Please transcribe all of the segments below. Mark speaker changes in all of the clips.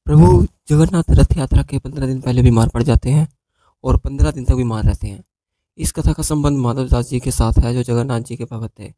Speaker 1: प्रभु जगन्नाथ रथ यात्रा के 15 दिन पहले बीमार पड़ जाते हैं और 15 दिन तक बीमार रहते हैं। इस कथा का संबंध माधवदास जी के साथ है, जो जगन्नाथ जी के भगत थे।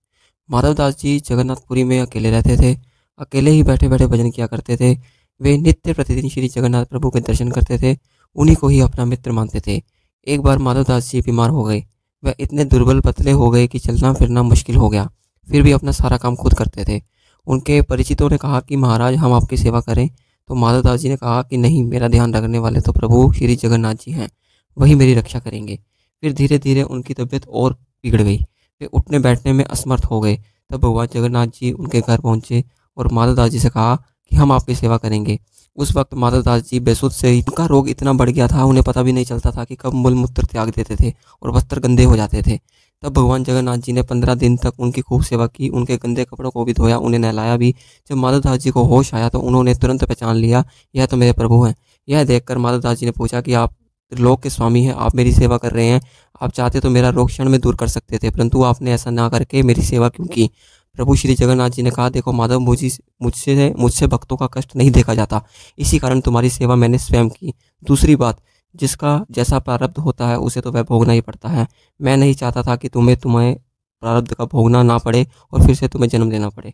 Speaker 1: माधवदास जी जगन्नाथपुरी में अकेले रहते थे। अकेले ही बैठे बैठे भजन किया करते थे। वे नित्य प्रतिदिन श्री जगन्नाथ प्रभु के दर्शन करते थे। उन्हीं को ही अपना मित्र मानते थे। एक बार माधवदास जी बीमार हो गए। वह इतने दुर्बल पतले हो गए कि चलना फिरना मुश्किल हो गया। फिर भी अपना सारा काम खुद करते थे। उनके परिचितों ने कहा कि महाराज, हम आपकी सेवा करें। तो माधवदास जी ने कहा कि नहीं, मेरा ध्यान रखने वाले तो प्रभु श्री जगन्नाथ जी हैं, वही मेरी रक्षा करेंगे। फिर धीरे धीरे उनकी तबीयत और बिगड़ गई। वे उठने बैठने में असमर्थ हो गए। तब भगवान जगन्नाथ जी उनके घर पहुंचे और माधवदास जी से कहा कि हम आपकी सेवा करेंगे। उस वक्त माधवदास जी बेसुध से ही, उनका रोग इतना बढ़ गया था, उन्हें पता भी नहीं चलता था कि कब मूलमूत्र त्याग देते थे और वस्त्र गंदे हो जाते थे। तब भगवान जगन्नाथ जी ने 15 दिन तक उनकी खूब सेवा की। उनके गंदे कपड़ों को भी धोया, उन्हें नहलाया भी। जब माधवदास जी को होश आया तो उन्होंने तुरंत पहचान लिया, यह तो मेरे प्रभु हैं। यह देखकर माधवदास जी ने पूछा कि आप त्रिलोक के स्वामी हैं, आप मेरी सेवा कर रहे हैं। आप चाहते तो मेरा रोग क्षण में दूर कर सकते थे, परंतु आपने ऐसा ना करके मेरी सेवा क्यों की? प्रभु श्री जगन्नाथ जी ने कहा, देखो माधव, मुझसे भक्तों का कष्ट नहीं देखा जाता, इसी कारण तुम्हारी सेवा मैंने स्वयं की। दूसरी बात, जिसका जैसा प्रारब्ध होता है उसे तो वह भोगना ही पड़ता है। मैं नहीं चाहता था कि तुम्हें प्रारब्ध का भोगना ना पड़े और फिर से तुम्हें जन्म लेना पड़े।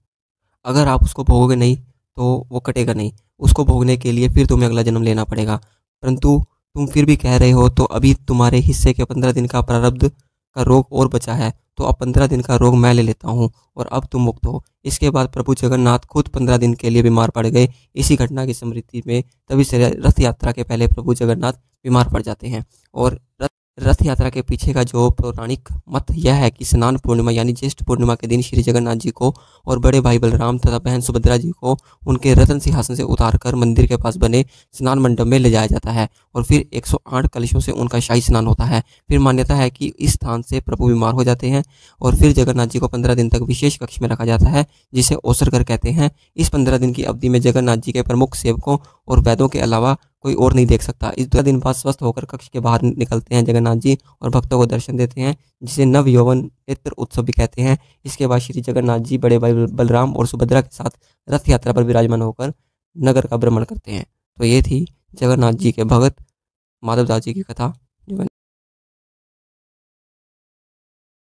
Speaker 1: अगर आप उसको भोगोगे नहीं तो वो कटेगा नहीं। उसको भोगने के लिए फिर तुम्हें अगला जन्म लेना पड़ेगा। परंतु तुम फिर भी कह रहे हो, तो अभी तुम्हारे हिस्से के 15 दिन का प्रारब्ध का रोग और बचा है, तो अब 15 दिन का रोग मैं ले लेता हूँ और अब तुम मुक्त हो। इसके बाद प्रभु जगन्नाथ खुद 15 दिन के लिए बीमार पड़ गए। इसी घटना की स्मृति में तभी से रथ यात्रा के पहले प्रभु जगन्नाथ बीमार पड़ जाते हैं। और रथ यात्रा के पीछे का जो पौराणिक मत यह है कि स्नान पूर्णिमा यानी ज्येष्ठ पूर्णिमा के दिन श्री जगन्नाथ जी को और बड़े भाई बलराम तथा बहन सुभद्रा जी को उनके रत्न सिंहासन से उतारकर मंदिर के पास बने स्नान मंडप में ले जाया जाता है और फिर 108 कलशों से उनका शाही स्नान होता है। फिर मान्यता है कि इस स्थान से प्रभु बीमार हो जाते हैं और फिर जगन्नाथ जी को 15 दिन तक विशेष कक्ष में रखा जाता है, जिसे ओसरघर कहते हैं। इस 15 दिन की अवधि में जगन्नाथ जी के प्रमुख सेवकों और वैद्यों के अलावा कोई और नहीं देख सकता। इस 2 दिन बाद स्वस्थ होकर कक्ष के बाहर निकलते हैं जगन्नाथ जी और भक्तों को दर्शन देते हैं, जिसे नव यौवन नेत्र उत्सव भी कहते हैं। इसके बाद श्री जगन्नाथ जी बड़े भाई बलराम और सुभद्रा के साथ रथ यात्रा पर विराजमान होकर नगर का भ्रमण करते हैं। तो ये थी जगन्नाथ जी के भगत माधवदास जी की कथा।